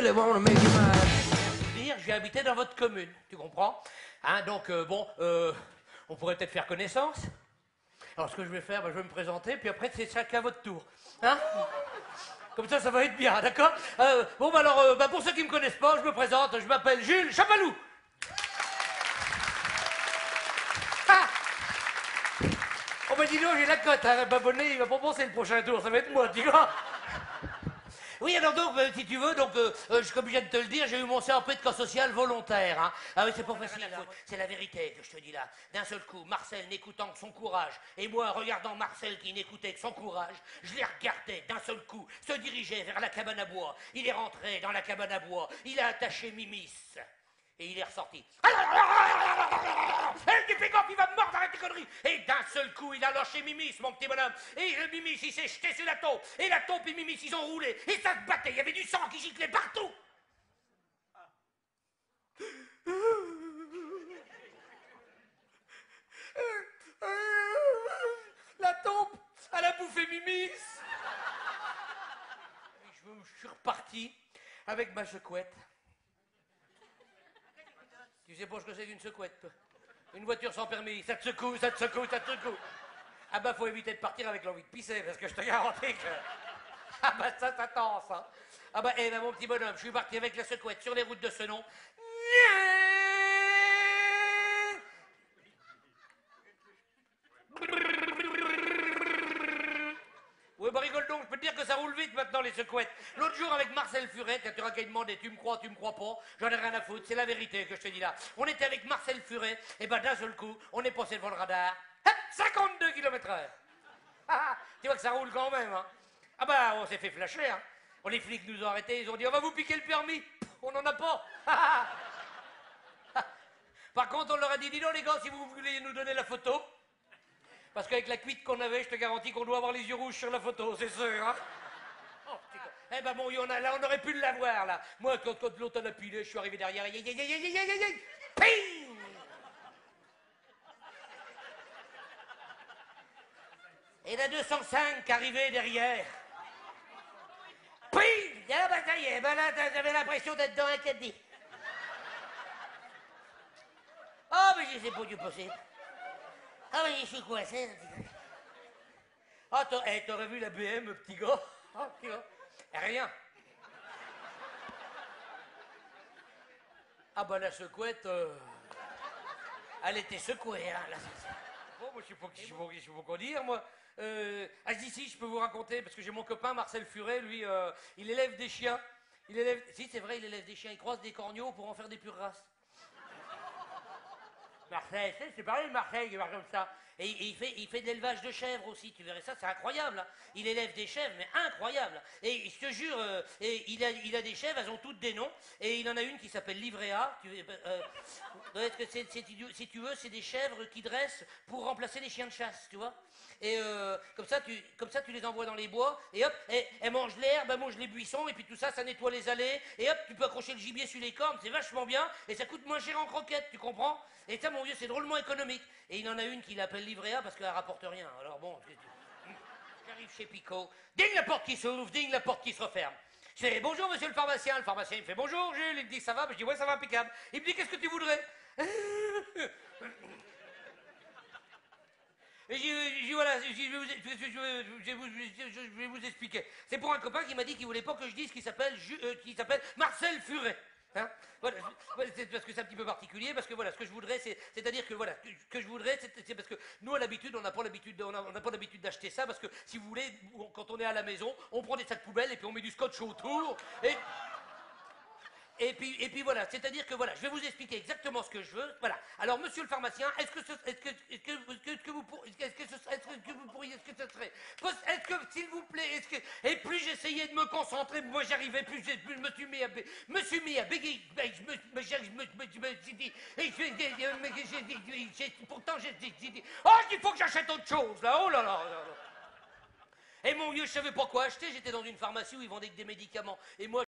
Michel, bon, mais dire, j'ai habité dans votre commune, tu comprends? Hein, donc, bon, on pourrait peut-être faire connaissance. Alors, ce que je vais faire, ben, je vais me présenter, puis après, c'est chacun à votre tour. Hein? Comme ça va être bien, d'accord? Bon, bah alors, bah, pour ceux qui ne me connaissent pas, je me présente, je m'appelle Jules Chapalou. Ah! Oh, bah dis donc, j'ai la cote, hein, Babonnet, il va pas penser le prochain tour, ça va être moi, tu vois? Oui, alors donc, si tu veux, donc, comme je viens de te le dire, j'ai eu mon CAP de cas social volontaire. Hein. Ah oui, c'est pas facile, c'est la vérité que je te dis là. D'un seul coup, Marcel n'écoutant que son courage, et moi, regardant Marcel qui n'écoutait que son courage, je l'ai regardé d'un seul coup, se diriger vers la cabane à bois. Il est rentré dans la cabane à bois, il a attaché Mimis. Et il est ressorti. Tu fais quoi, il va me mordre avec tes conneries. Et d'un seul coup, il a lâché Mimis, mon petit bonhomme. Et le Mimis, il s'est jeté sur la taupe. Et la taupe et Mimis, ils ont roulé. Et ça se battait, il y avait du sang qui giclait partout. La taupe, elle a bouffé Mimis. Je suis reparti avec ma secouette. Tu sais pas ce que c'est qu'une secouette, toi? Une voiture sans permis, ça te secoue, ça te secoue, ça te secoue. Ah bah faut éviter de partir avec l'envie de pisser, parce que je te garantis que... Ah bah ça tense, hein. Ah bah, eh ben mon petit bonhomme, je suis parti avec la secouette sur les routes de ce nom. Ouais, bah rigole donc, je peux te dire que ça roule vite maintenant les secouettes. L'autre jour avec Marcel Furet, quand tu auras qu'à demander, tu me crois pas, j'en ai rien à foutre, c'est la vérité que je te dis là. On était avec Marcel Furet, et ben d'un seul coup, on est passé devant le radar, 52 km/h. Tu vois que ça roule quand même, hein. Ah bah on s'est fait flasher, hein. Les flics nous ont arrêtés, ils ont dit on va vous piquer le permis. Pff, on n'en a pas. Par contre, on leur a dit, dis donc les gars, si vous voulez nous donner la photo, parce qu'avec la cuite qu'on avait, je te garantis qu'on doit avoir les yeux rouges sur la photo, c'est sûr, hein. Oh, eh ben bon, là, on aurait pu l'avoir, là. Moi, quand l'autre a appuyé, je suis arrivé derrière, ping! Et la 205 arrivait derrière. Ping! Ah bah ça y est, ben là, j'avais l'impression d'être dans un caddie. Oh, mais c'est pas du possible. Ah mais je suis coincé. Ah, t'aurais vu la BM, petit gars? Ah, petit gars. Rien. Ah bah la secouette, elle était secouée, hein. Là. Bon, moi je sais pas quoi dire, moi. Si, je peux vous raconter, parce que j'ai mon copain Marcel Furet, lui, il élève des chiens. Si, c'est vrai, il élève des chiens, il croise des corneaux pour en faire des pures races. Marseille, c'est pareil, Marseille, il va comme ça. Et il fait de l'élevage de chèvres aussi, tu verrais ça, c'est incroyable. Hein. Il élève des chèvres, mais incroyable. Et je te jure, il a des chèvres, elles ont toutes des noms. Et il en a une qui s'appelle Livréa. Si tu veux, c'est des chèvres qui dressent pour remplacer les chiens de chasse, tu vois. Et comme ça, tu les envoies dans les bois, et hop, elles mangent l'herbe, elles mangent les buissons, et puis tout ça, ça nettoie les allées, et hop, tu peux accrocher le gibier sur les cornes, c'est vachement bien, et ça coûte moins cher en croquettes, tu comprends? Et ça, mon vieux, c'est drôlement économique. Et il en a une qui l'appelle Livréa parce qu'elle rapporte rien. Alors bon, j'arrive chez Picot, ding la porte qui s'ouvre, ding la porte qui se referme. Je fais bonjour monsieur le pharmacien il me fait bonjour Jules, il me dit ça va, je dis ouais ça va impeccable. Il me dit qu'est-ce que tu voudrais? Et j'ai voilà, je vais vous expliquer. C'est pour un copain qui m'a dit qu'il voulait pas que je dise qu'il s'appelle Marcel Furet. Hein, voilà, c'est parce que c'est un petit peu particulier, parce que voilà, ce que je voudrais, c'est-à-dire que voilà, que je voudrais, c'est parce que nous à l'habitude, on n'a pas l'habitude d'acheter ça, parce que si vous voulez, quand on est à la maison, on prend des sacs poubelles et puis on met du scotch autour et puis voilà, c'est-à-dire que voilà, je vais vous expliquer exactement ce que je veux. Voilà. Alors, monsieur le pharmacien, est-ce que ce serait, s'il vous plaît, et plus j'essayais de me concentrer, moi j'arrivais, plus je me suis mis à bégayer, pourtant j'ai dit, oh, il faut que j'achète autre chose, là, oh là là. Et mon vieux, je savais pas quoi acheter, j'étais dans une pharmacie où ils vendaient que des médicaments, et moi,